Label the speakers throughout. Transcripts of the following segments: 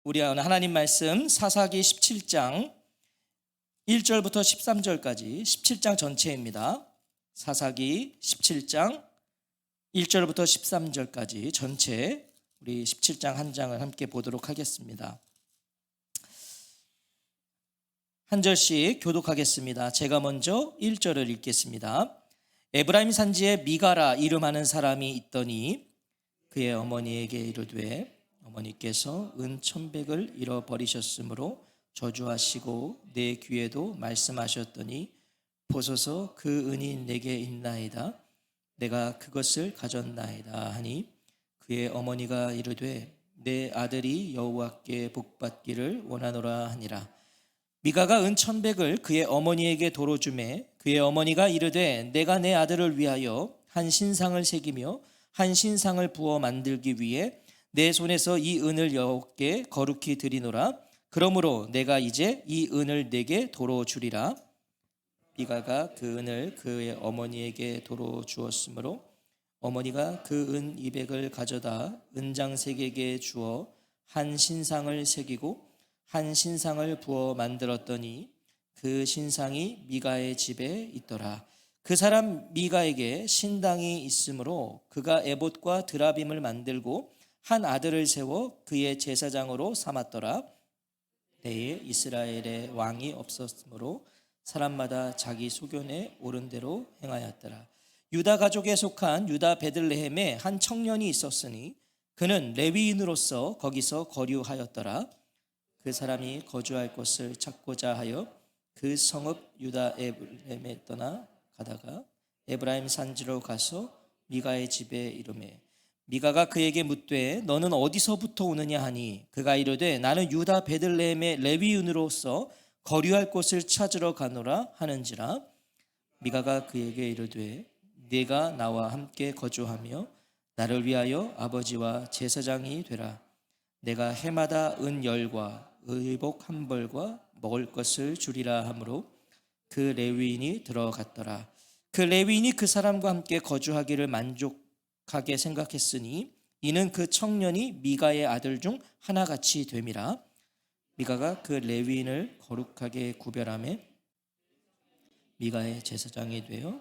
Speaker 1: 우리 하나님 말씀 사사기 17장 1절부터 13절까지 17장 전체입니다. 사사기 17장 1절부터 13절까지 전체 우리 17장 한 장을 함께 보도록 하겠습니다. 한 절씩 교독하겠습니다. 제가 먼저 1절을 읽겠습니다. 에브라임 산지에 미가라 이름하는 사람이 있더니 그의 어머니에게 이르되 어머니께서 은 1,100을 잃어버리셨으므로 저주하시고 내 귀에도 말씀하셨더니 보소서 그 은이 내게 있나이다. 내가 그것을 가졌나이다 하니 그의 어머니가 이르되 내 아들이 여호와께 복받기를 원하노라 하니라. 미가가 은 1,100을 그의 어머니에게 도로 주매 그의 어머니가 이르되 내가 내 아들을 위하여 한 신상을 새기며 한 신상을 부어 만들기 위해 내 손에서 이 은을 여호와께 거룩히 드리노라. 그러므로 내가 이제 이 은을 내게 도로 주리라. 미가가 그 은을 그의 어머니에게 도로 주었으므로 어머니가 그 은 200을 가져다 은장색에게 주어 한 신상을 새기고 한 신상을 부어 만들었더니 그 신상이 미가의 집에 있더라. 그 사람 미가에게 신당이 있으므로 그가 에봇과 드라빔을 만들고 한 아들을 세워 그의 제사장으로 삼았더라. 때에 이스라엘에 왕이 없었으므로 사람마다 자기 소견에 옳은 대로 행하였더라. 유다 가족에 속한 유다 베들레헴에 한 청년이 있었으니 그는 레위인으로서 거기서 거류하였더라. 그 사람이 거주할 곳을 찾고자 하여 그 성읍 유다 에브라임에 떠나 가다가 에브라임 산지로 가서 미가의 집에 이르매 미가가 그에게 묻되 너는 어디서부터 오느냐 하니 그가 이르되 나는 유다 베들레헴의 레위인으로서 거류할 곳을 찾으러 가노라 하는지라. 미가가 그에게 이르되 네가 나와 함께 거주하며 나를 위하여 아버지와 제사장이 되라. 내가 해마다 은 10과 의복 1벌과 먹을 것을 주리라 하므로 그 레위인이 들어갔더라. 그 레위인이 그 사람과 함께 거주하기를 만족하게 생각했으니 이는 그 청년이 미가의 아들 중 하나같이 됨이라. 미가가 그 레위인을 거룩하게 구별하며 미가의 제사장이 되어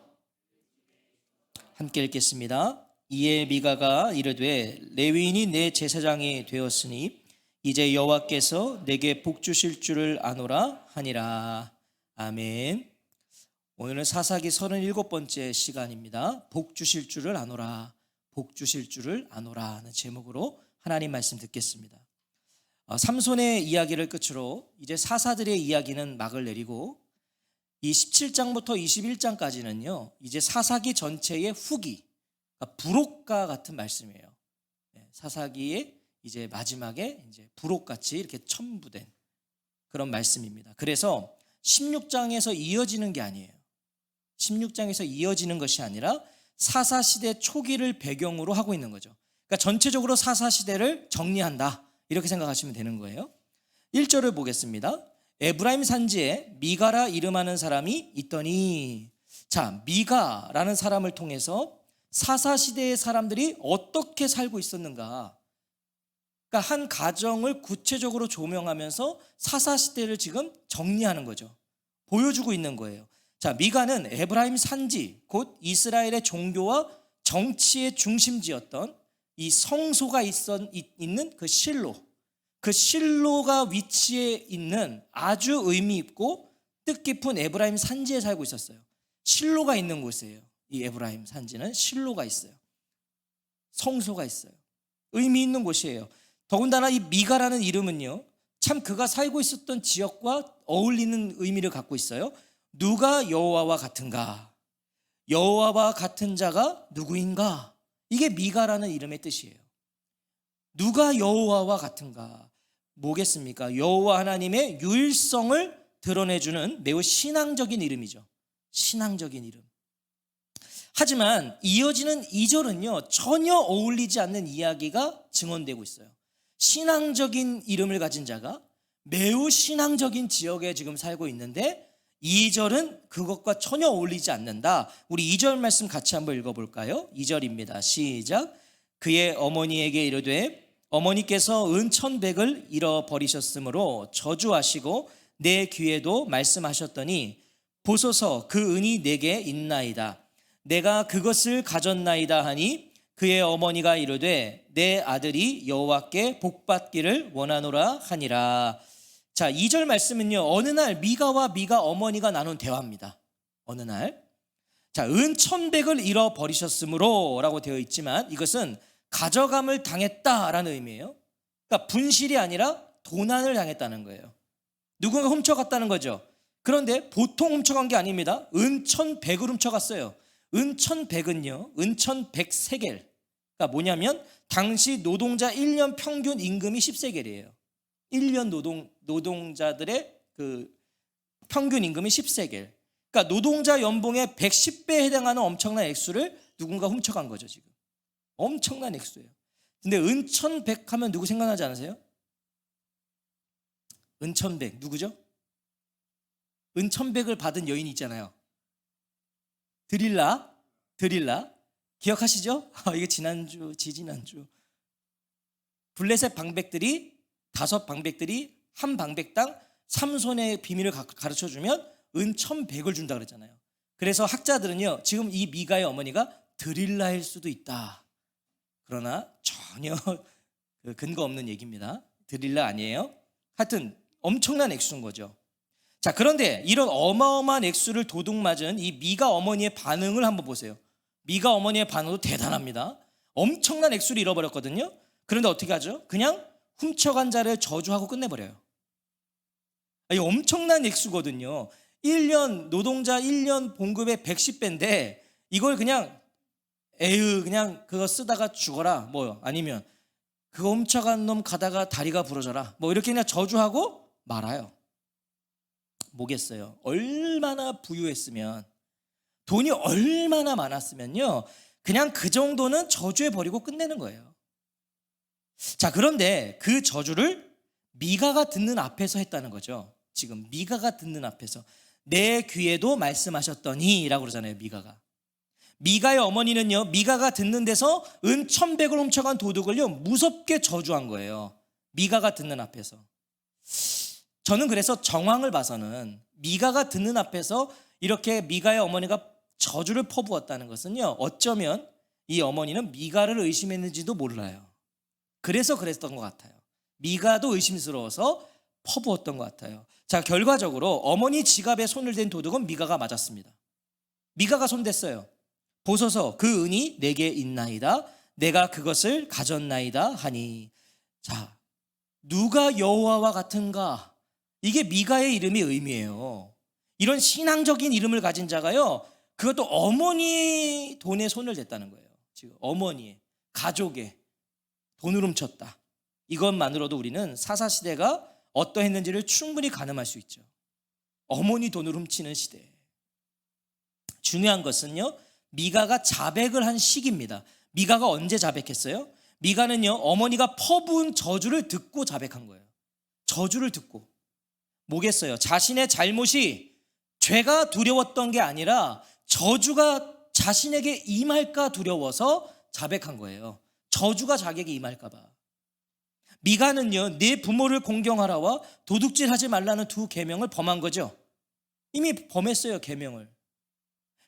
Speaker 1: 함께 읽겠습니다. 이에 미가가 이르되 레위인이 내 제사장이 되었으니 이제 여호와께서 내게 복 주실 줄을 아노라 하니라. 아멘. 오늘은 사사기 37번째 시간입니다. 복 주실 줄을 아노라, 복 주실 줄을 아노라 하는 제목으로 하나님 말씀 듣겠습니다. 삼손의 이야기를 끝으로 이제 사사들의 이야기는 막을 내리고 이 17장부터 21장까지는요 이제 사사기 전체의 후기, 그러니까 부록과 같은 말씀이에요. 사사기의 이제 마지막에 이제 부록같이 이렇게 첨부된 그런 말씀입니다. 그래서 16장에서 이어지는 게 아니에요. 16장에서 이어지는 것이 아니라 사사시대 초기를 배경으로 하고 있는 거죠. 그러니까 전체적으로 사사시대를 정리한다 이렇게 생각하시면 되는 거예요. 1절을 보겠습니다. 에브라임 산지에 미가라 이름하는 사람이 있더니, 자, 미가라는 사람을 통해서 사사시대의 사람들이 어떻게 살고 있었는가, 그러니까 한 가정을 구체적으로 조명하면서 사사시대를 지금 정리하는 거죠. 보여주고 있는 거예요. 자, 미가는 에브라임 산지, 곧 이스라엘의 종교와 정치의 중심지였던 이 성소가 있는 그 실로, 그 실로가 위치해 있는 아주 의미 있고 뜻깊은 에브라임 산지에 살고 있었어요. 실로가 있는 곳이에요. 이 에브라임 산지는 실로가 있어요. 성소가 있어요. 의미 있는 곳이에요. 더군다나 이 미가라는 이름은요, 참 그가 살고 있었던 지역과 어울리는 의미를 갖고 있어요. 누가 여호와와 같은가? 여호와와 같은 자가 누구인가? 이게 미가라는 이름의 뜻이에요. 누가 여호와와 같은가? 뭐겠습니까? 여호와 하나님의 유일성을 드러내주는 매우 신앙적인 이름이죠. 신앙적인 이름. 하지만 이어지는 2절은요 전혀 어울리지 않는 이야기가 증언되고 있어요. 신앙적인 이름을 가진 자가 매우 신앙적인 지역에 지금 살고 있는데 2절은 그것과 전혀 어울리지 않는다. 우리 2절 말씀 같이 한번 읽어볼까요? 2절입니다. 시작. 그의 어머니에게 이르되 어머니께서 은 1,100을 잃어버리셨으므로 저주하시고 내 귀에도 말씀하셨더니 보소서 그 은이 내게 있나이다. 내가 그것을 가졌나이다 하니 그의 어머니가 이르되 내 아들이 여호와께 복받기를 원하노라 하니라. 자, 2절 말씀은요, 어느 날 미가와 미가 어머니가 나눈 대화입니다. 어느 날, 자, 은 1,100을 잃어버리셨으므로 라고 되어 있지만 이것은 가져감을 당했다라는 의미예요. 그러니까 분실이 아니라 도난을 당했다는 거예요. 누군가 훔쳐갔다는 거죠. 그런데 보통 훔쳐간 게 아닙니다. 은 1,100을 훔쳐갔어요. 은 1,100은요, 은 1,100세겔. 그러니까 뭐냐면 당시 노동자 1년 평균 임금이 10세겔이에요. 1년 노동자들의 그 평균 임금이 10세겔. 그러니까 노동자 연봉의 110배에 해당하는 엄청난 액수를 누군가 훔쳐간 거죠, 지금. 엄청난 액수예요. 근데 은 1,100 하면 누구 생각나지 않으세요? 은 1,100 누구죠? 은 1,100을 받은 여인이 있잖아요. 드릴라 기억하시죠? 이게 지지난주 블레셋 방백들이 5방백들이 한 방백당 삼손의 비밀을 가르쳐주면 은 1,100을 준다 그랬잖아요. 그래서 학자들은요, 지금 이 미가의 어머니가 드릴라일 수도 있다. 그러나 전혀 근거 없는 얘기입니다. 드릴라 아니에요. 하여튼 엄청난 액수인 거죠. 자, 그런데 이런 어마어마한 액수를 도둑맞은 이 미가 어머니의 반응을 한번 보세요. 미가 어머니의 반응도 대단합니다. 엄청난 액수를 잃어버렸거든요. 그런데 어떻게 하죠? 그냥 훔쳐간 자를 저주하고 끝내버려요. 이 엄청난 액수거든요. 1년 노동자 1년 봉급의 110배인데 이걸 그냥 그냥 그거 쓰다가 죽어라, 뭐 아니면 그거 훔쳐간 놈 가다가 다리가 부러져라, 뭐 이렇게 그냥 저주하고 말아요. 뭐겠어요? 얼마나 부유했으면, 돈이 얼마나 많았으면요, 그냥 그 정도는 저주해버리고 끝내는 거예요. 자, 그런데 그 저주를 미가가 듣는 앞에서 했다는 거죠. 지금 미가가 듣는 앞에서 내 귀에도 말씀하셨더니 라고 그러잖아요. 미가의 어머니는요, 미가가 듣는 데서 은 1,100을 훔쳐간 도둑을요 무섭게 저주한 거예요. 미가가 듣는 앞에서. 저는 그래서 정황을 봐서는 미가가 듣는 앞에서 이렇게 미가의 어머니가 저주를 퍼부었다는 것은요, 어쩌면 이 어머니는 미가를 의심했는지도 몰라요. 그래서 그랬던 것 같아요. 미가도 의심스러워서 퍼부었던 것 같아요. 자, 결과적으로 어머니 지갑에 손을 댄 도둑은 미가가 맞았습니다. 미가가 손댔어요. 보소서 그 은이 내게 있나이다. 내가 그것을 가졌나이다 하니. 자, 누가 여호와와 같은가? 이게 미가의 이름의 의미예요. 이런 신앙적인 이름을 가진 자가요, 그것도 어머니의 돈에 손을 댔다는 거예요. 지금 어머니의, 가족의 돈을 훔쳤다. 이것만으로도 우리는 사사시대가 어떠했는지를 충분히 가늠할 수 있죠. 어머니 돈을 훔치는 시대. 중요한 것은요, 미가가 자백을 한 시기입니다. 미가가 언제 자백했어요? 미가는요, 어머니가 퍼부은 저주를 듣고 자백한 거예요. 저주를 듣고. 뭐겠어요? 자신의 잘못이 죄가 두려웠던 게 아니라 저주가 자신에게 임할까 두려워서 자백한 거예요. 저주가 자기에게 임할까 봐. 미가는요, 네 부모를 공경하라와 도둑질하지 말라는 두 계명을 범한 거죠. 이미 범했어요, 계명을.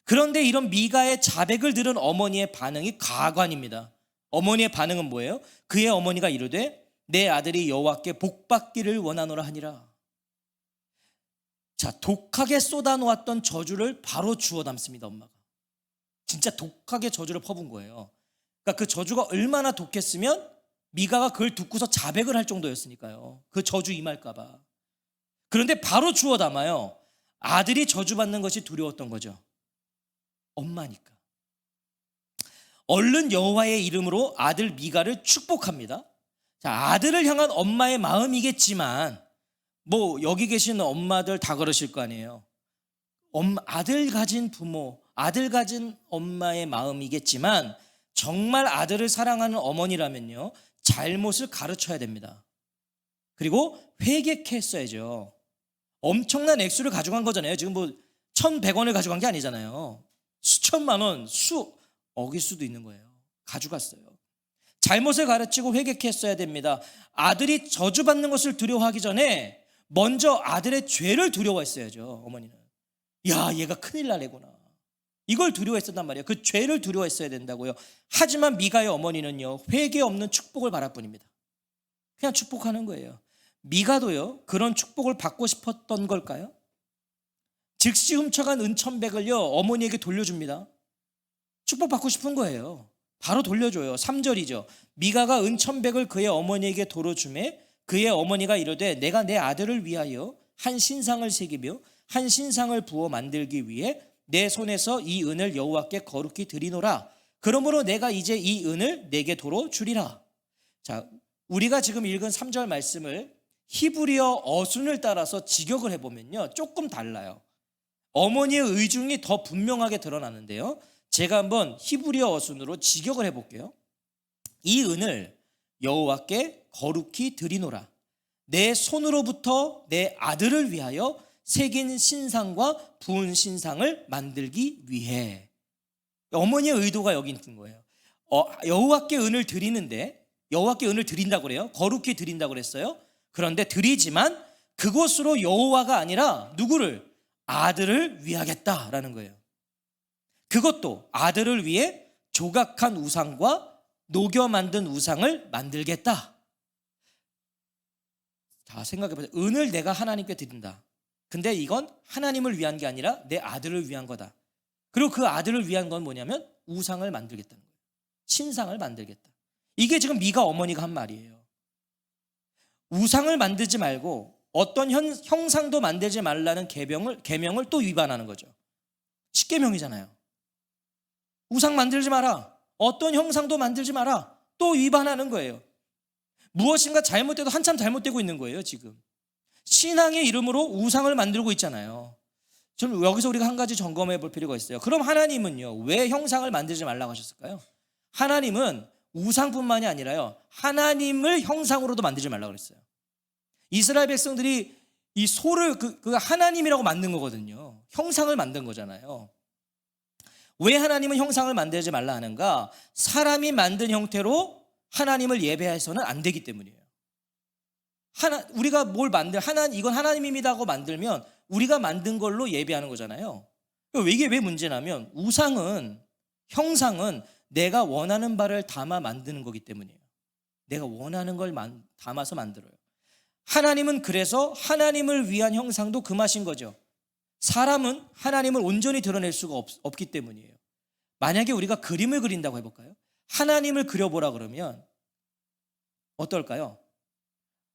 Speaker 1: 그런데 이런 미가의 자백을 들은 어머니의 반응이 가관입니다. 어머니의 반응은 뭐예요? 그의 어머니가 이르되 내 아들이 여호와께 복받기를 원하노라 하니라. 자, 독하게 쏟아놓았던 저주를 바로 주워 담습니다, 엄마가. 진짜 독하게 저주를 퍼부은 거예요. 그러니까 그 저주가 얼마나 독했으면 미가가 그걸 듣고서 자백을 할 정도였으니까요. 그 저주 임할까 봐. 그런데 바로 주워 담아요. 아들이 저주받는 것이 두려웠던 거죠. 엄마니까. 얼른 여호와의 이름으로 아들 미가를 축복합니다. 자, 아들을 향한 엄마의 마음이겠지만, 뭐 여기 계신 엄마들 다 그러실 거 아니에요. 아들 가진 부모, 아들 가진 엄마의 마음이겠지만, 정말 아들을 사랑하는 어머니라면요, 잘못을 가르쳐야 됩니다. 그리고 회개케 했어야죠. 엄청난 액수를 가져간 거잖아요. 지금 뭐 1,100원을 가져간 게 아니잖아요. 수천만 원, 수억일 수도 있는 거예요. 가져갔어요. 잘못을 가르치고 회개했어야 됩니다. 아들이 저주받는 것을 두려워하기 전에 먼저 아들의 죄를 두려워했어야죠. 어머니는 야, 얘가 큰일 날 애구나, 이걸 두려워했었단 말이에요. 그 죄를 두려워했어야 된다고요. 하지만 미가의 어머니는요, 회개 없는 축복을 바랄 뿐입니다. 그냥 축복하는 거예요. 미가도요, 그런 축복을 받고 싶었던 걸까요? 즉시 훔쳐간 은천백을요, 어머니에게 돌려줍니다. 축복받고 싶은 거예요. 바로 돌려줘요. 3절이죠. 미가가 은천백을 그의 어머니에게 도로주매 그의 어머니가 이르되 내가 내 아들을 위하여 한 신상을 새기며 한 신상을 부어 만들기 위해 내 손에서 이 은을 여호와께 거룩히 드리노라. 그러므로 내가 이제 이 은을 내게 도로 주리라. 자, 우리가 지금 읽은 3절 말씀을 히브리어 어순을 따라서 직역을 해보면요, 조금 달라요. 어머니의 의중이 더 분명하게 드러나는데요, 제가 한번 히브리어 어순으로 직역을 해볼게요. 이 은을 여호와께 거룩히 드리노라. 내 손으로부터 내 아들을 위하여 새긴 신상과 부은 신상을 만들기 위해. 어머니의 의도가 여기 있는 거예요. 여호와께 은을 드리는데, 여호와께 은을 드린다고 그래요. 거룩히 드린다고 그랬어요. 그런데 드리지만 그것으로 여호와가 아니라 누구를? 아들을 위하겠다라는 거예요. 그것도 아들을 위해 조각한 우상과 녹여 만든 우상을 만들겠다. 자, 생각해보세요. 은을 내가 하나님께 드린다. 근데 이건 하나님을 위한 게 아니라 내 아들을 위한 거다. 그리고 그 아들을 위한 건 뭐냐면 우상을 만들겠다는 거예요. 신상을 만들겠다. 이게 지금 미가 어머니가 한 말이에요. 우상을 만들지 말고 어떤 형상도 만들지 말라는 계명을 또 위반하는 거죠. 십계명이잖아요. 우상 만들지 마라, 어떤 형상도 만들지 마라, 또 위반하는 거예요. 무엇인가 잘못돼도 한참 잘못되고 있는 거예요. 지금 신앙의 이름으로 우상을 만들고 있잖아요. 좀 여기서 우리가 한 가지 점검해 볼 필요가 있어요. 그럼 하나님은요, 왜 형상을 만들지 말라고 하셨을까요? 하나님은 우상뿐만이 아니라요, 하나님을 형상으로도 만들지 말라고 그랬어요. 이스라엘 백성들이 이 소를 그 하나님이라고 만든 거거든요. 형상을 만든 거잖아요. 왜 하나님은 형상을 만들지 말라 하는가? 사람이 만든 형태로 하나님을 예배해서는 안 되기 때문이에요. 우리가 뭘 이건 하나님입니다 하고 만들면 우리가 만든 걸로 예배하는 거잖아요. 이게 왜 문제냐면 형상은 내가 원하는 바를 담아 만드는 거기 때문이에요. 내가 원하는 걸 담아서 만들어요. 하나님은 그래서 하나님을 위한 형상도 금하신 거죠. 사람은 하나님을 온전히 드러낼 수가 없기 때문이에요. 만약에 우리가 그림을 그린다고 해볼까요? 하나님을 그려보라 그러면 어떨까요?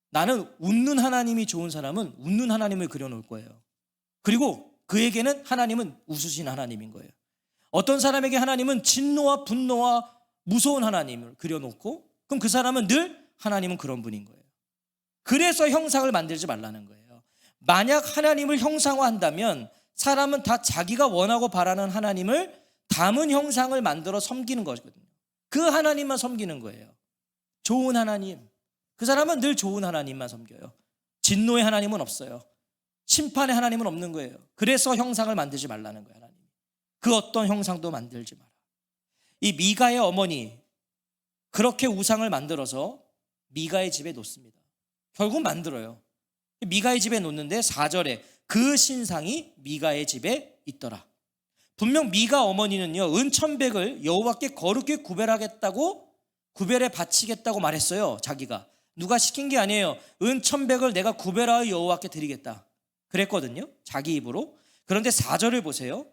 Speaker 1: 나는 웃는 하나님이 좋은 사람은 웃는 하나님을 그려놓을 거예요. 그리고 그에게는 하나님은 웃으신 하나님인 거예요. 어떤 사람에게 하나님은 진노와 분노와 무서운 하나님을 그려놓고, 그럼 그 사람은 늘 하나님은 그런 분인 거예요. 그래서 형상을 만들지 말라는 거예요. 만약 하나님을 형상화한다면 사람은 다 자기가 원하고 바라는 하나님을 담은 형상을 만들어 섬기는 거거든요. 그 하나님만 섬기는 거예요. 좋은 하나님. 그 사람은 늘 좋은 하나님만 섬겨요. 진노의 하나님은 없어요. 심판의 하나님은 없는 거예요. 그래서 형상을 만들지 말라는 거예요. 하나님. 그 어떤 형상도 만들지 마라. 이 미가의 어머니, 그렇게 우상을 만들어서 미가의 집에 놓습니다. 결국 만들어요. 미가의 집에 놓는데 4절에 그 신상이 미가의 집에 있더라. 분명 미가 어머니는요, 은천백을 여호와께 거룩히 구별해 바치겠다고 말했어요. 자기가 누가 시킨 게 아니에요. 은천백을 내가 구별하여 여호와께 드리겠다 그랬거든요, 자기 입으로. 그런데 4절을 보세요.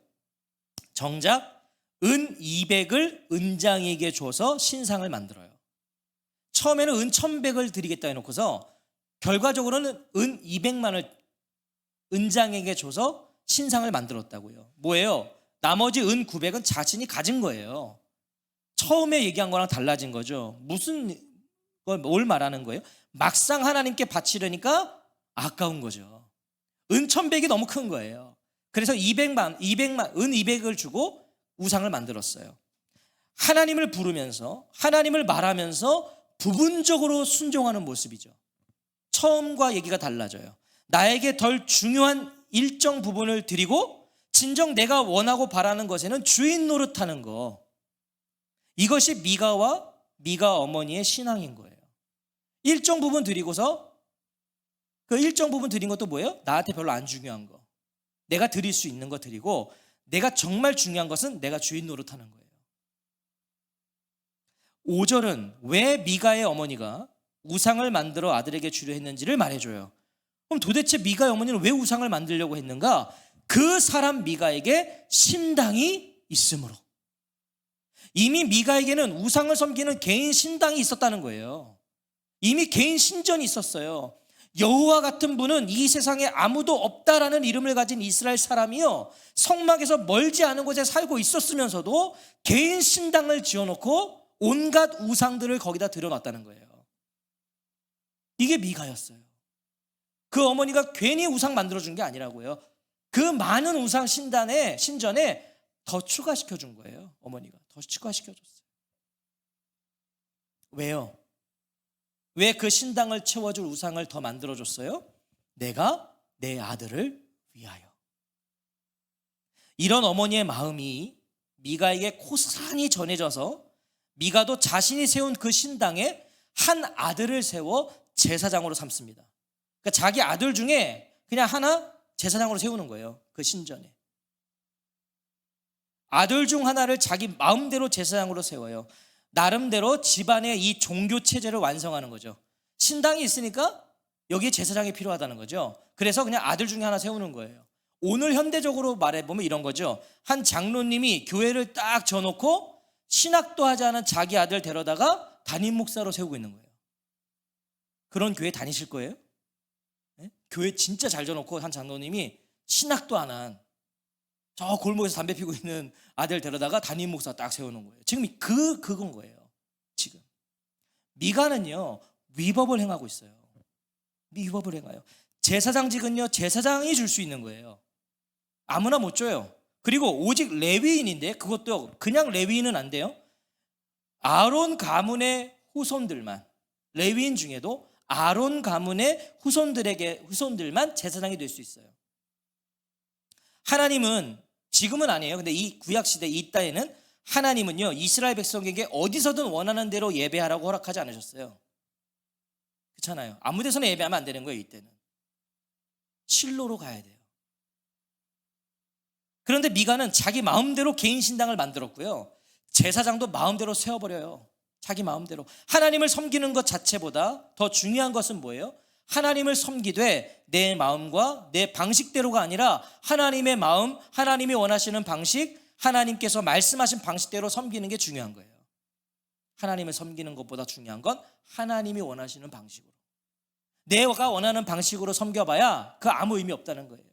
Speaker 1: 정작 은 200을 은장에게 줘서 신상을 만들어요. 처음에는 은 1000백을 드리겠다 해놓고서 결과적으로는 은 200만을 은장에게 줘서 신상을 만들었다고요. 뭐예요? 나머지 은 900은 자신이 가진 거예요. 처음에 얘기한 거랑 달라진 거죠. 뭘 말하는 거예요? 막상 하나님께 바치려니까 아까운 거죠. 은 1000백이 너무 큰 거예요. 그래서 은 200을 주고 우상을 만들었어요. 하나님을 부르면서, 하나님을 말하면서 부분적으로 순종하는 모습이죠. 처음과 얘기가 달라져요. 나에게 덜 중요한 일정 부분을 드리고 진정 내가 원하고 바라는 것에는 주인 노릇하는 거. 이것이 미가와 미가 어머니의 신앙인 거예요. 일정 부분 드리고서 그 일정 부분 드린 것도 뭐예요? 나한테 별로 안 중요한 거. 내가 드릴 수 있는 거 드리고 내가 정말 중요한 것은 내가 주인 노릇하는 거예요. 5절은 왜 미가의 어머니가 우상을 만들어 아들에게 주려 했는지를 말해줘요. 그럼 도대체 미가의 어머니는 왜 우상을 만들려고 했는가? 그 사람 미가에게 신당이 있으므로. 이미 미가에게는 우상을 섬기는 개인 신당이 있었다는 거예요. 이미 개인 신전이 있었어요. 여호와 같은 분은 이 세상에 아무도 없다라는 이름을 가진 이스라엘 사람이요, 성막에서 멀지 않은 곳에 살고 있었으면서도 개인 신당을 지어놓고 온갖 우상들을 거기다 들여놨다는 거예요. 이게 미가였어요. 그 어머니가 괜히 우상 만들어준 게 아니라고요. 그 많은 우상 신전에 더 추가시켜준 거예요. 어머니가 더 추가시켜줬어요. 왜요? 왜 그 신당을 채워줄 우상을 더 만들어줬어요? 내가 내 아들을 위하여. 이런 어머니의 마음이 미가에게 고스란히 전해져서 미가도 자신이 세운 그 신당에 한 아들을 세워 제사장으로 삼습니다. 그러니까 자기 아들 중에 그냥 하나 제사장으로 세우는 거예요. 그 신전에. 아들 중 하나를 자기 마음대로 제사장으로 세워요. 나름대로 집안의 이 종교 체제를 완성하는 거죠. 신당이 있으니까 여기에 제사장이 필요하다는 거죠. 그래서 그냥 아들 중에 하나 세우는 거예요. 오늘 현대적으로 말해보면 이런 거죠. 한 장로님이 교회를 딱 져놓고 신학도 하지 않은 자기 아들 데려다가 담임 목사로 세우고 있는 거예요. 그런 교회 다니실 거예요? 네? 교회 진짜 잘 져놓고 한 장로님이 신학도 안 한 저 골목에서 담배 피고 있는 아들 데려다가 담임 목사 딱 세우는 거예요. 지금 그건 거예요. 지금 미가는요 위법을 행하고 있어요. 위법을 행해요. 제사장직은요 제사장이 줄 수 있는 거예요. 아무나 못 줘요. 그리고 오직 레위인인데 그것도 그냥 레위인은 안 돼요. 아론 가문의 후손들만, 레위인 중에도 아론 가문의 후손들만 제사장이 될 수 있어요. 하나님은 지금은 아니에요. 근데 이 구약시대 이때에는 하나님은요 이스라엘 백성에게 어디서든 원하는 대로 예배하라고 허락하지 않으셨어요. 그렇잖아요. 아무 데서나 예배하면 안 되는 거예요. 이때는 실로로 가야 돼요. 그런데 미가는 자기 마음대로 개인 신당을 만들었고요, 제사장도 마음대로 세워버려요. 자기 마음대로. 하나님을 섬기는 것 자체보다 더 중요한 것은 뭐예요? 하나님을 섬기되 내 마음과 내 방식대로가 아니라 하나님의 마음, 하나님이 원하시는 방식, 하나님께서 말씀하신 방식대로 섬기는 게 중요한 거예요. 하나님을 섬기는 것보다 중요한 건 하나님이 원하시는 방식으로. 내가 원하는 방식으로 섬겨봐야 그 아무 의미 없다는 거예요.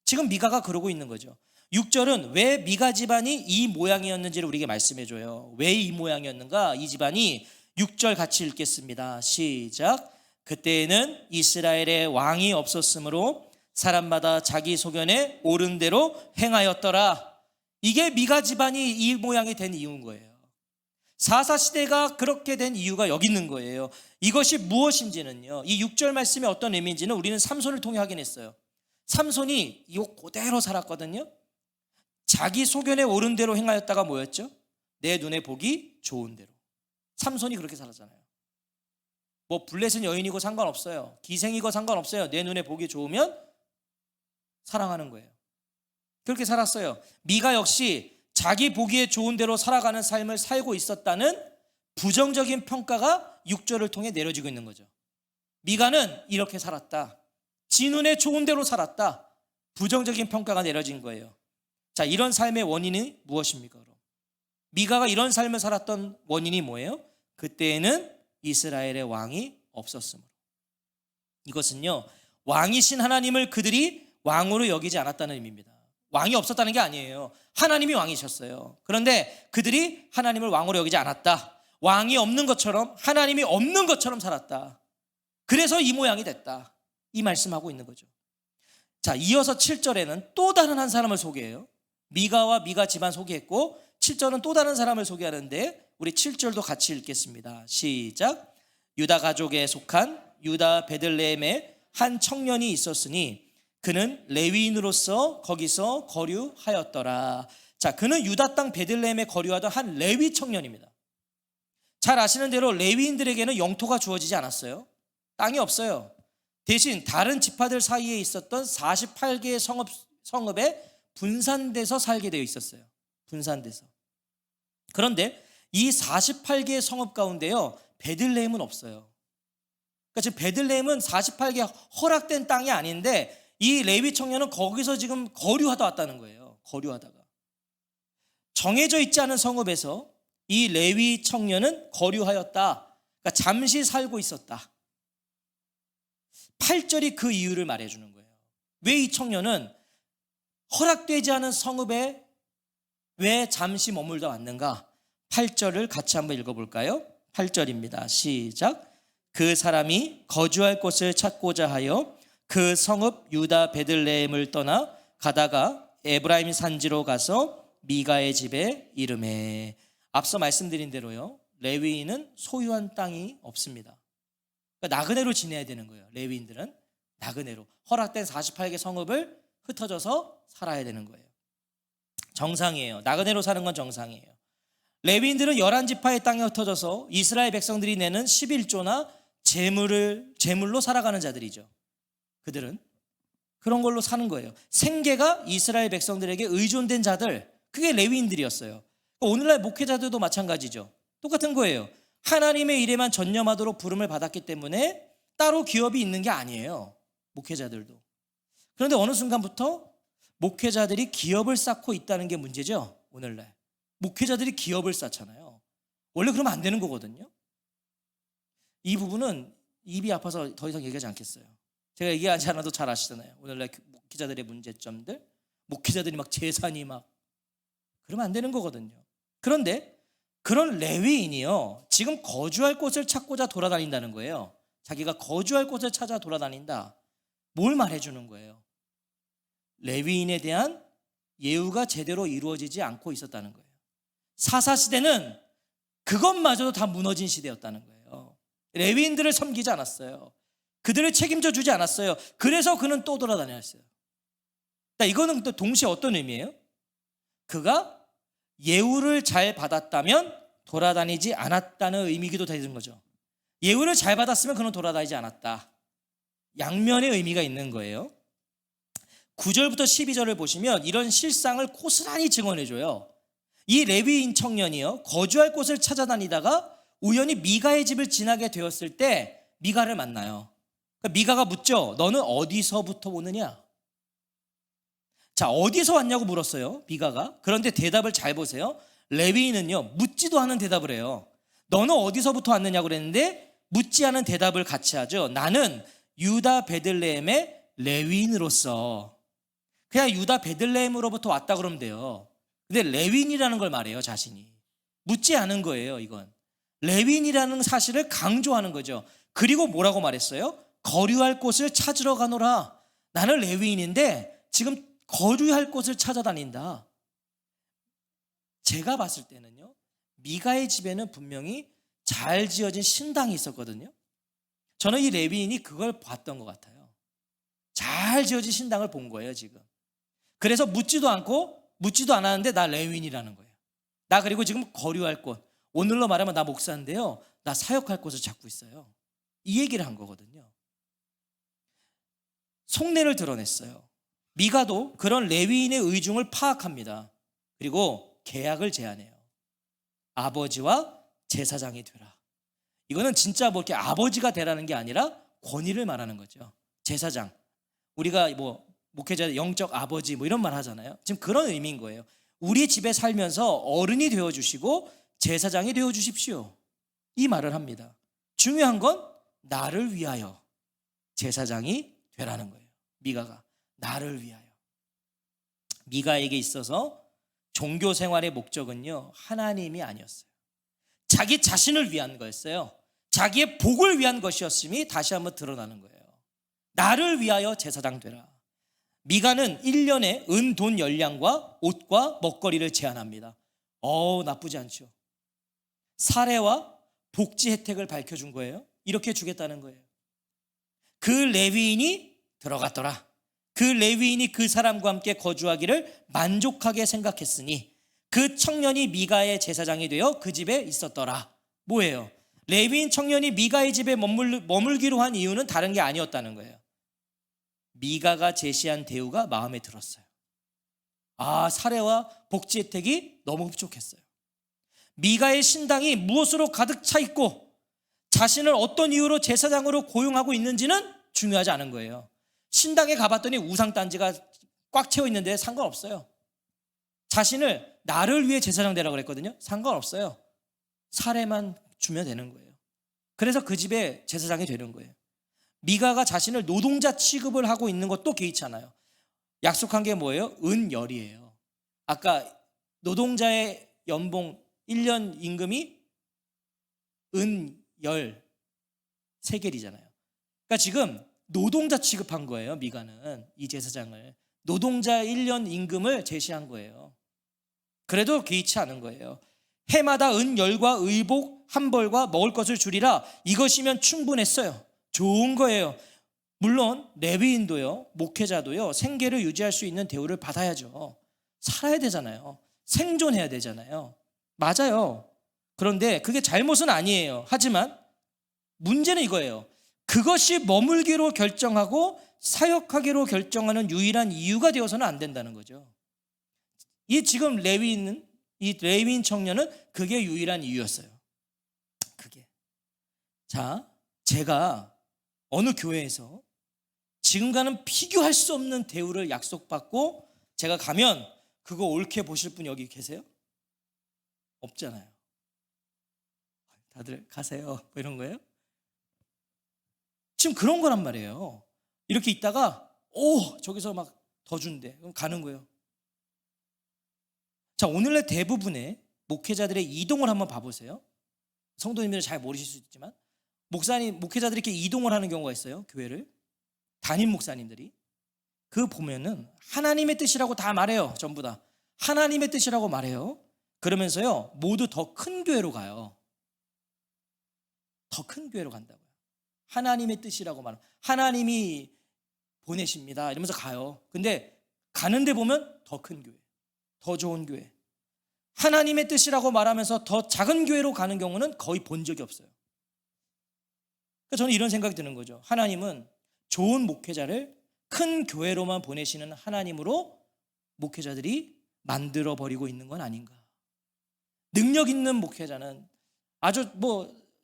Speaker 1: 지금 미가가 그러고 있는 거죠. 6절은 왜 미가 집안이 이 모양이었는지를 우리에게 말씀해줘요. 왜 이 모양이었는가? 이 집안이 6절 같이 읽겠습니다. 시작. 그때에는 이스라엘의 왕이 없었으므로 사람마다 자기 소견에 옳은 대로 행하였더라. 이게 미가 집안이 이 모양이 된 이유인 거예요. 사사시대가 그렇게 된 이유가 여기 있는 거예요. 이것이 무엇인지는요, 이 6절 말씀이 어떤 의미인지는 우리는 삼손을 통해 확인했어요. 삼손이 이거 그대로 살았거든요. 자기 소견에 옳은 대로 행하였다가 뭐였죠? 내 눈에 보기 좋은 대로. 삼손이 그렇게 살았잖아요. 뭐 블레셋 여인이고 상관없어요. 기생이고 상관없어요. 내 눈에 보기 좋으면 사랑하는 거예요. 그렇게 살았어요. 미가 역시 자기 보기에 좋은 대로 살아가는 삶을 살고 있었다는 부정적인 평가가 6절을 통해 내려지고 있는 거죠. 미가는 이렇게 살았다. 지 눈에 좋은 대로 살았다. 부정적인 평가가 내려진 거예요. 자, 이런 삶의 원인이 무엇입니까? 그럼 미가가 이런 삶을 살았던 원인이 뭐예요? 그때에는 이스라엘의 왕이 없었으므로. 이것은요, 왕이신 하나님을 그들이 왕으로 여기지 않았다는 의미입니다. 왕이 없었다는 게 아니에요. 하나님이 왕이셨어요. 그런데 그들이 하나님을 왕으로 여기지 않았다. 왕이 없는 것처럼, 하나님이 없는 것처럼 살았다. 그래서 이 모양이 됐다. 이 말씀하고 있는 거죠. 자, 이어서 7절에는 또 다른 한 사람을 소개해요. 미가와 미가 집안 소개했고 7절은 또 다른 사람을 소개하는데 우리 7절도 같이 읽겠습니다. 시작. 유다 가족에 속한 유다 베들레헴에 한 청년이 있었으니 그는 레위인으로서 거기서 거류하였더라. 자, 그는 유다 땅 베들레헴에 거류하던 한 레위 청년입니다. 잘 아시는 대로 레위인들에게는 영토가 주어지지 않았어요. 땅이 없어요. 대신 다른 지파들 사이에 있었던 48개의 성읍에 분산돼서 살게 되어 있었어요. 분산돼서. 그런데 이 48개의 성읍 가운데요, 베들레헴은 없어요. 그러니까 지금 베들레헴은 48개 허락된 땅이 아닌데 이 레위 청년은 거기서 지금 거류하다 왔다는 거예요. 거류하다가. 정해져 있지 않은 성읍에서 이 레위 청년은 거류하였다. 그러니까 잠시 살고 있었다. 8절이 그 이유를 말해주는 거예요. 왜 이 청년은 허락되지 않은 성읍에 왜 잠시 머물다 왔는가? 8절을 같이 한번 읽어볼까요? 8절입니다. 시작. 그 사람이 거주할 곳을 찾고자 하여 그 성읍 유다 베들레헴을 떠나 가다가 에브라임 산지로 가서 미가의 집에 이르매. 앞서 말씀드린 대로요, 레위인은 소유한 땅이 없습니다. 그러니까 나그네로 지내야 되는 거예요. 레위인들은 나그네로 허락된 48개 성읍을 흩어져서 살아야 되는 거예요. 정상이에요. 나그네로 사는 건 정상이에요. 레위인들은 11지파의 땅에 흩어져서 이스라엘 백성들이 내는 11조나 재물로 살아가는 자들이죠. 그들은 그런 걸로 사는 거예요. 생계가 이스라엘 백성들에게 의존된 자들, 그게 레위인들이었어요. 오늘날 목회자들도 마찬가지죠. 똑같은 거예요. 하나님의 일에만 전념하도록 부름을 받았기 때문에 따로 기업이 있는 게 아니에요. 목회자들도. 그런데 어느 순간부터 목회자들이 기업을 쌓고 있다는 게 문제죠. 오늘날 목회자들이 기업을 쌓잖아요. 원래 그러면 안 되는 거거든요. 이 부분은 입이 아파서 더 이상 얘기하지 않겠어요. 제가 얘기하지 않아도 잘 아시잖아요. 오늘날 목회자들의 문제점들. 목회자들이 막 재산이 막 그러면 안 되는 거거든요. 그런데 그런 레위인이요, 지금 거주할 곳을 찾고자 돌아다닌다는 거예요. 자기가 거주할 곳을 찾아 돌아다닌다. 뭘 말해주는 거예요? 레위인에 대한 예우가 제대로 이루어지지 않고 있었다는 거예요. 사사시대는 그것마저도 다 무너진 시대였다는 거예요. 레위인들을 섬기지 않았어요. 그들을 책임져 주지 않았어요. 그래서 그는 또 돌아다녔어요. 이거는 또 동시에 어떤 의미예요? 그가 예우를 잘 받았다면 돌아다니지 않았다는 의미기도 되는 거죠. 예우를 잘 받았으면 그는 돌아다니지 않았다. 양면의 의미가 있는 거예요. 9절부터 12절을 보시면 이런 실상을 고스란히 증언해줘요. 이 레위인 청년이요, 거주할 곳을 찾아다니다가 우연히 미가의 집을 지나게 되었을 때 미가를 만나요. 그러니까 미가가 묻죠. 너는 어디서부터 오느냐? 자, 어디서 왔냐고 물었어요, 미가가. 그런데 대답을 잘 보세요. 레위인은요, 묻지도 않은 대답을 해요. 너는 어디서부터 왔느냐고 그랬는데 묻지 않은 대답을 같이 하죠. 나는 유다 베들레헴의 레위인으로서. 그냥 유다 베들레헴으로부터 왔다 그러면 돼요. 근데 레위인이라는 걸 말해요, 자신이. 묻지 않은 거예요, 이건. 레위인이라는 사실을 강조하는 거죠. 그리고 뭐라고 말했어요? 거류할 곳을 찾으러 가노라. 나는 레위인인데 지금 거류할 곳을 찾아다닌다. 제가 봤을 때는요, 미가의 집에는 분명히 잘 지어진 신당이 있었거든요. 저는 이 레위인이 그걸 봤던 것 같아요. 잘 지어진 신당을 본 거예요, 지금. 그래서 묻지도 않았는데 나 레위인이라는 거예요. 나 그리고 지금 거류할 곳, 오늘로 말하면 나 목사인데요, 나 사역할 곳을 찾고 있어요. 이 얘기를 한 거거든요. 속내를 드러냈어요. 미가도 그런 레위인의 의중을 파악합니다. 그리고 계약을 제안해요. 아버지와 제사장이 되라. 이거는 진짜 뭐 이렇게 아버지가 되라는 게 아니라 권위를 말하는 거죠. 제사장. 우리가 뭐 목회자 영적 아버지 뭐 이런 말 하잖아요. 지금 그런 의미인 거예요. 우리 집에 살면서 어른이 되어주시고 제사장이 되어주십시오. 이 말을 합니다. 중요한 건 나를 위하여 제사장이 되라는 거예요. 미가가 나를 위하여. 미가에게 있어서 종교 생활의 목적은요, 하나님이 아니었어요. 자기 자신을 위한 거였어요. 자기의 복을 위한 것이었음이 다시 한번 드러나는 거예요. 나를 위하여 제사장 되라. 미가는 1년에 은, 돈, 열량과 옷과 먹거리를 제안합니다. 나쁘지 않죠. 사례와 복지 혜택을 밝혀준 거예요. 이렇게 주겠다는 거예요. 그 레위인이 들어갔더라. 그 레위인이 그 사람과 함께 거주하기를 만족하게 생각했으니 그 청년이 미가의 제사장이 되어 그 집에 있었더라. 뭐예요? 레위인 청년이 미가의 집에 머물기로 한 이유는 다른 게 아니었다는 거예요. 미가가 제시한 대우가 마음에 들었어요. 사례와 복지 혜택이 너무 흡족했어요. 미가의 신당이 무엇으로 가득 차 있고 자신을 어떤 이유로 제사장으로 고용하고 있는지는 중요하지 않은 거예요. 신당에 가봤더니 우상단지가 꽉 채워 있는데 상관없어요. 자신을 나를 위해 제사장 되라고 그랬거든요. 상관없어요. 사례만 주면 되는 거예요. 그래서 그 집에 제사장이 되는 거예요. 미가가 자신을 노동자 취급을 하고 있는 것도 개의치 않아요. 약속한 게 뭐예요? 은열이에요. 아까 노동자의 연봉 1년 임금이 은열 세겔이잖아요. 그러니까 지금 노동자 취급한 거예요. 미가는 이 제사장을 노동자 1년 임금을 제시한 거예요. 그래도 개의치 않은 거예요. 해마다 은열과 의복 한 벌과 먹을 것을 주리라. 이것이면 충분했어요. 좋은 거예요. 물론 레위인도요, 목회자도요, 생계를 유지할 수 있는 대우를 받아야죠. 살아야 되잖아요. 생존해야 되잖아요. 맞아요. 그런데 그게 잘못은 아니에요. 하지만 문제는 이거예요. 그것이 머물기로 결정하고 사역하기로 결정하는 유일한 이유가 되어서는 안 된다는 거죠. 이 지금 이 레위인 청년은 그게 유일한 이유였어요. 그게. 자, 제가 어느 교회에서 지금과는 비교할 수 없는 대우를 약속받고 제가 가면 그거 옳게 보실 분 여기 계세요? 없잖아요. 다들 가세요. 뭐 이런 거예요? 지금 그런 거란 말이에요. 이렇게 있다가 저기서 막 더 준대. 그럼 가는 거예요. 자, 오늘날 대부분의 목회자들의 이동을 한번 봐보세요. 성도님들은 잘 모르실 수 있지만 목회자들이 이렇게 이동을 하는 경우가 있어요. 교회를. 담임 목사님들이. 그 보면은 하나님의 뜻이라고 다 말해요. 전부 다. 하나님의 뜻이라고 말해요. 그러면서요, 모두 더 큰 교회로 가요. 더 큰 교회로 간다고요. 하나님의 뜻이라고 말해요. 하나님이 보내십니다. 이러면서 가요. 근데 가는데 보면 더 큰 교회, 더 좋은 교회. 하나님의 뜻이라고 말하면서 더 작은 교회로 가는 경우는 거의 본 적이 없어요. 그러니까 저는 이런 생각이 드는 거죠. 하나님은 좋은 목회자를 큰 교회로만 보내시는 하나님으로 목회자들이 만들어버리고 있는 건 아닌가. 능력 있는 목회자는, 아주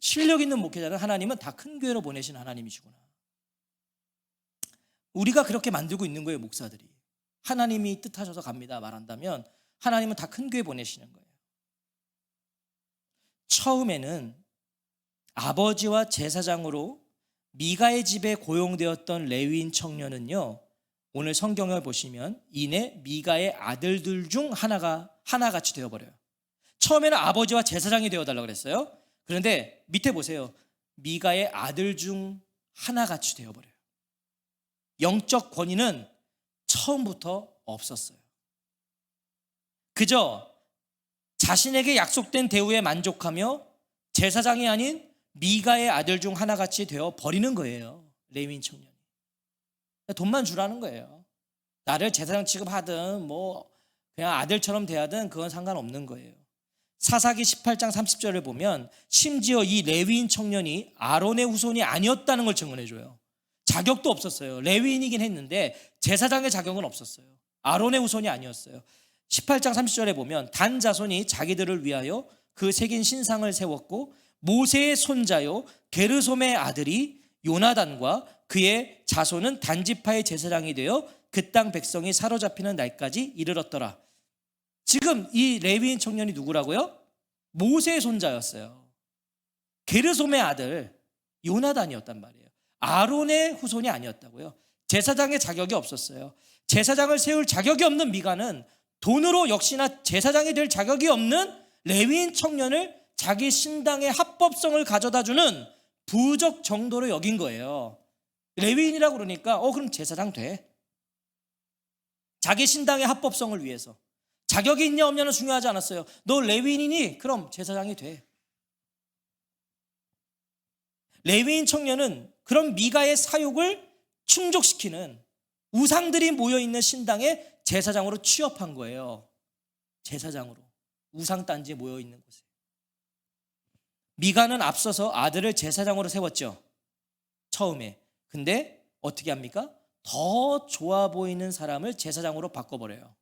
Speaker 1: 실력 있는 목회자는 하나님은 다 큰 교회로 보내신 하나님이시구나. 우리가 그렇게 만들고 있는 거예요. 목사들이. 하나님이 뜻하셔서 갑니다 말한다면 하나님은 다 큰 교회 보내시는 거예요. 처음에는 아버지와 제사장으로 미가의 집에 고용되었던 레위인 청년은요, 오늘 성경을 보시면 이내 미가의 아들들 중 하나같이 되어버려요. 처음에는 아버지와 제사장이 되어달라고 그랬어요. 그런데 밑에 보세요. 미가의 아들 중 하나같이 되어버려요. 영적 권위는 처음부터 없었어요. 그저 자신에게 약속된 대우에 만족하며 제사장이 아닌 미가의 아들 중 하나같이 되어 버리는 거예요. 레위인 청년이. 돈만 주라는 거예요. 나를 제사장 취급하든 그냥 아들처럼 대하든 그건 상관없는 거예요. 사사기 18장 30절을 보면 심지어 이 레위인 청년이 아론의 후손이 아니었다는 걸 증언해줘요. 자격도 없었어요. 레위인이긴 했는데 제사장의 자격은 없었어요. 아론의 후손이 아니었어요. 18장 30절에 보면 단 자손이 자기들을 위하여 그 새긴 신상을 세웠고 모세의 손자요 게르솜의 아들이 요나단과 그의 자손은 단지파의 제사장이 되어 그 땅 백성이 사로잡히는 날까지 이르렀더라. 지금 이 레위인 청년이 누구라고요? 모세의 손자였어요. 게르솜의 아들 요나단이었단 말이에요. 아론의 후손이 아니었다고요. 제사장의 자격이 없었어요. 제사장을 세울 자격이 없는 미가는 돈으로 역시나 제사장이 될 자격이 없는 레위인 청년을 자기 신당의 합법성을 가져다주는 부적 정도로 여긴 거예요. 레위인이라고 그러니까 그럼 제사장 돼. 자기 신당의 합법성을 위해서. 자격이 있냐 없냐는 중요하지 않았어요. 너 레위인이니? 그럼 제사장이 돼. 레위인 청년은 그런 미가의 사욕을 충족시키는 우상들이 모여있는 신당에 제사장으로 취업한 거예요. 제사장으로. 우상단지에 모여있는 곳에. 미가는 앞서서 아들을 제사장으로 세웠죠. 처음에. 근데 어떻게 합니까? 더 좋아 보이는 사람을 제사장으로 바꿔버려요.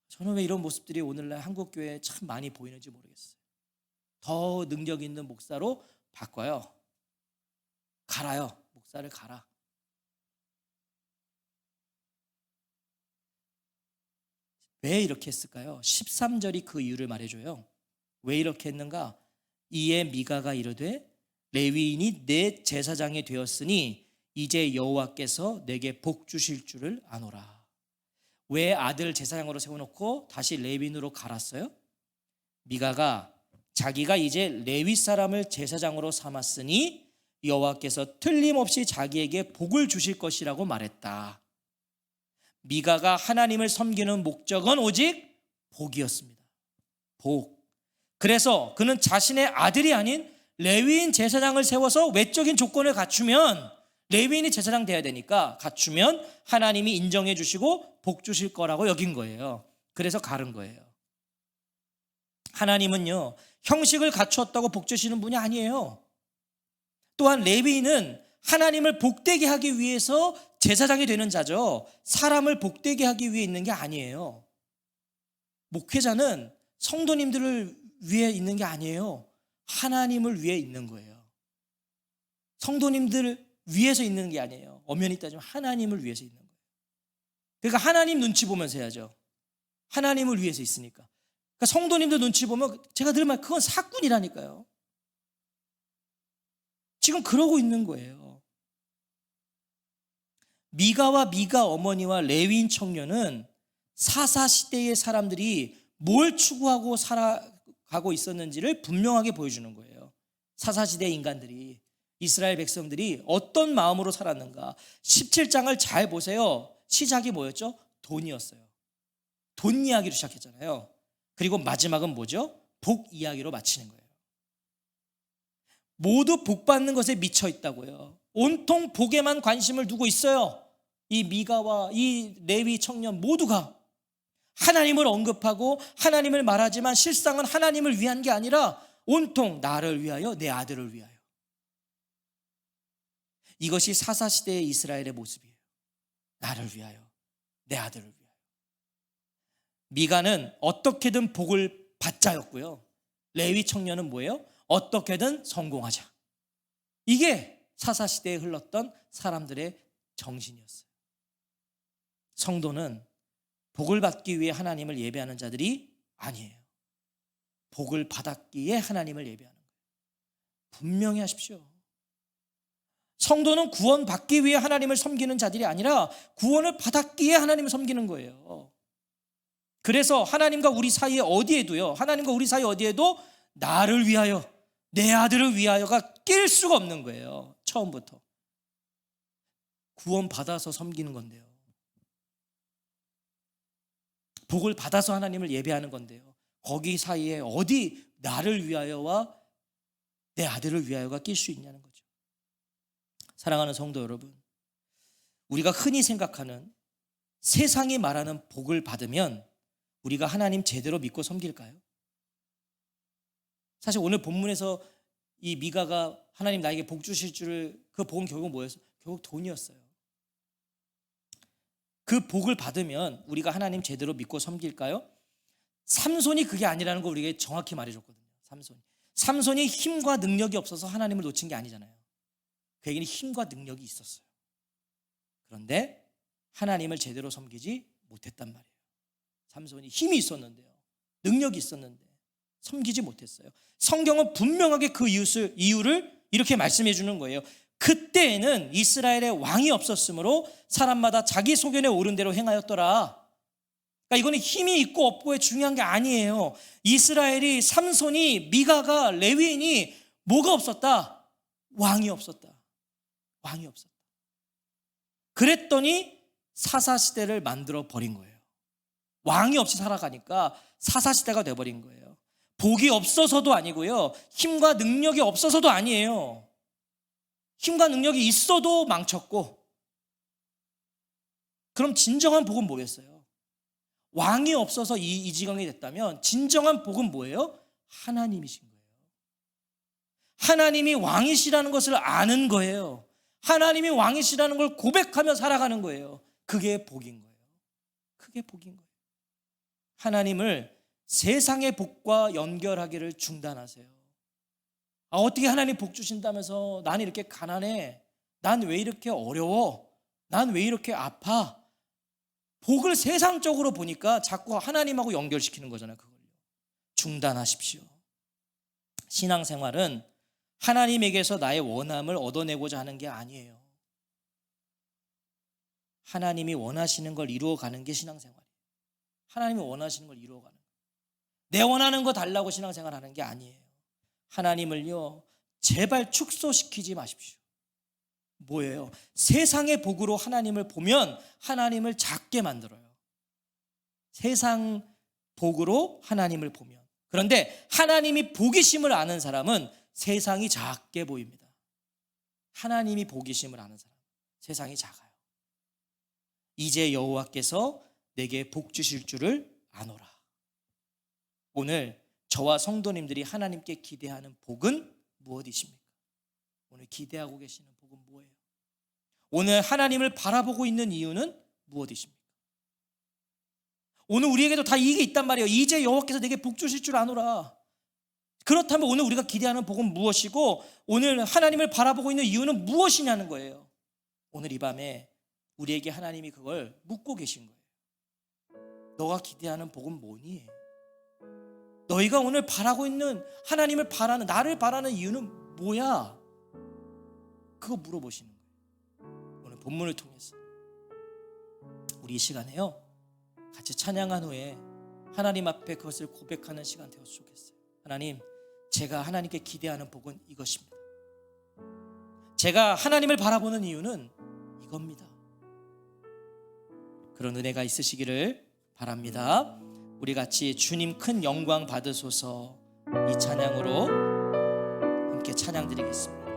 Speaker 1: 저는 왜 이런 모습들이 오늘날 한국교회에 참 많이 보이는지 모르겠어요. 더 능력 있는 목사로 바꿔요. 갈아요. 목사를 갈아. 왜 이렇게 했을까요? 13절이 그 이유를 말해줘요. 왜 이렇게 했는가? 이에 미가가 이르되 레위인이 내 제사장이 되었으니 이제 여호와께서 내게 복 주실 줄을 아노라. 왜 아들 제사장으로 세워놓고 다시 레위인으로 갈았어요? 미가가 자기가 이제 레위 사람을 제사장으로 삼았으니 여호와께서 틀림없이 자기에게 복을 주실 것이라고 말했다. 미가가 하나님을 섬기는 목적은 오직 복이었습니다. 복. 그래서 그는 자신의 아들이 아닌 레위인 제사장을 세워서 외적인 조건을 갖추면, 레위인이 제사장 돼야 되니까 갖추면 하나님이 인정해 주시고 복 주실 거라고 여긴 거예요. 그래서 가른 거예요. 하나님은요, 형식을 갖추었다고 복 주시는 분이 아니에요. 또한 레위인은 하나님을 복되게 하기 위해서 제사장이 되는 자죠. 사람을 복되게 하기 위해 있는 게 아니에요. 목회자는 성도님들을 위해 있는 게 아니에요. 하나님을 위해 있는 거예요. 성도님들을 위해서 있는 게 아니에요. 엄연히 따지면 하나님을 위해서 있는 거예요. 그러니까 하나님 눈치 보면서 해야죠. 하나님을 위해서 있으니까. 그러니까 성도님들 눈치 보면 제가 늘 말, 그건 사꾼이라니까요. 지금 그러고 있는 거예요. 미가와 미가 어머니와 레위인 청년은 사사시대의 사람들이 뭘 추구하고 살아가고 있었는지를 분명하게 보여주는 거예요. 사사시대 인간들이, 이스라엘 백성들이 어떤 마음으로 살았는가. 17장을 잘 보세요. 시작이 뭐였죠? 돈이었어요. 돈 이야기로 시작했잖아요. 그리고 마지막은 뭐죠? 복 이야기로 마치는 거예요. 모두 복 받는 것에 미쳐 있다고요. 온통 복에만 관심을 두고 있어요. 이 미가와 이 레위 청년 모두가 하나님을 언급하고 하나님을 말하지만 실상은 하나님을 위한 게 아니라 온통 나를 위하여, 내 아들을 위하여. 이것이 사사시대의 이스라엘의 모습이에요. 나를 위하여, 내 아들을 위하여. 미가는 어떻게든 복을 받자였고요. 레위 청년은 뭐예요? 어떻게든 성공하자. 이게 사사시대에 흘렀던 사람들의 정신이었어요. 성도는 복을 받기 위해 하나님을 예배하는 자들이 아니에요. 복을 받았기에 하나님을 예배하는 거예요. 분명히 하십시오. 성도는 구원 받기 위해 하나님을 섬기는 자들이 아니라 구원을 받았기에 하나님을 섬기는 거예요. 그래서 하나님과 우리 사이에 어디에도요, 하나님과 우리 사이 어디에도 나를 위하여, 내 아들을 위하여가 낄 수가 없는 거예요. 처음부터. 구원 받아서 섬기는 건데요. 복을 받아서 하나님을 예배하는 건데요. 거기 사이에 어디 나를 위하여와 내 아들을 위하여가 낄 수 있냐는 거죠. 사랑하는 성도 여러분, 우리가 흔히 생각하는 세상이 말하는 복을 받으면 우리가 하나님 제대로 믿고 섬길까요? 사실 오늘 본문에서 이 미가가 하나님 나에게 복 주실 줄을, 그 복은 결국 뭐였어요? 결국 돈이었어요. 그 복을 받으면 우리가 하나님 제대로 믿고 섬길까요? 삼손이 그게 아니라는 걸 우리에게 정확히 말해줬거든요. 삼손이 힘과 능력이 없어서 하나님을 놓친 게 아니잖아요. 그에게는 힘과 능력이 있었어요. 그런데 하나님을 제대로 섬기지 못했단 말이에요. 삼손이 힘이 있었는데요, 능력이 있었는데 섬기지 못했어요. 성경은 분명하게 그 이유를 이렇게 말씀해 주는 거예요. 그때에는 이스라엘의 왕이 없었으므로 사람마다 자기 소견에 오른 대로 행하였더라. 그러니까 이거는 힘이 있고 없고의 중요한 게 아니에요. 이스라엘이, 삼손이, 미가가, 레위인이 뭐가 없었다? 왕이 없었다. 왕이 없었다. 그랬더니 사사시대를 만들어 버린 거예요. 왕이 없이 살아가니까 사사시대가 돼버린 거예요. 복이 없어서도 아니고요, 힘과 능력이 없어서도 아니에요. 힘과 능력이 있어도 망쳤고. 그럼 진정한 복은 뭐겠어요? 왕이 없어서 이 지경이 됐다면 진정한 복은 뭐예요? 하나님이신 거예요. 하나님이 왕이시라는 것을 아는 거예요. 하나님이 왕이시라는 걸 고백하며 살아가는 거예요. 그게 복인 거예요. 그게 복인 거예요. 하나님을 세상의 복과 연결하기를 중단하세요. 어떻게 하나님 복 주신다면서 나는 이렇게 가난해? 난 왜 이렇게 어려워? 난 왜 이렇게 아파? 복을 세상적으로 보니까 자꾸 하나님하고 연결시키는 거잖아요. 그걸요. 중단하십시오. 신앙생활은 하나님에게서 나의 원함을 얻어내고자 하는 게 아니에요. 하나님이 원하시는 걸 이루어가는 게 신앙생활이에요. 하나님이 원하시는 걸 이루어가는 거예요. 내 원하는 거 달라고 신앙생활 하는 게 아니에요. 하나님을요, 제발 축소시키지 마십시오. 뭐예요? 세상의 복으로 하나님을 보면 하나님을 작게 만들어요. 세상 복으로 하나님을 보면. 그런데 하나님이 복이심을 아는 사람은 세상이 작게 보입니다. 하나님이 복이심을 아는 사람, 세상이 작아요. 이제 여호와께서 내게 복 주실 줄을 아노라. 오늘 저와 성도님들이 하나님께 기대하는 복은 무엇이십니까? 오늘 기대하고 계시는 복은 뭐예요? 오늘 하나님을 바라보고 있는 이유는 무엇이십니까? 오늘 우리에게도 다 이게 있단 말이에요. 이제 여호와께서 내게 복 주실 줄 아노라. 그렇다면 오늘 우리가 기대하는 복은 무엇이고 오늘 하나님을 바라보고 있는 이유는 무엇이냐는 거예요. 오늘 이 밤에 우리에게 하나님이 그걸 묻고 계신 거예요. 너가 기대하는 복은 뭐니? 너희가 오늘 바라고 있는 하나님을 바라는, 나를 바라는 이유는 뭐야? 그거 물어보시는 거예요. 오늘 본문을 통해서 우리 이 시간에요, 같이 찬양한 후에 하나님 앞에 그것을 고백하는 시간 되었으면 좋겠어요. 하나님, 제가 하나님께 기대하는 복은 이것입니다. 제가 하나님을 바라보는 이유는 이겁니다. 그런 은혜가 있으시기를 바랍니다. 우리 같이 주님 큰 영광 받으소서 이 찬양으로 함께 찬양 드리겠습니다.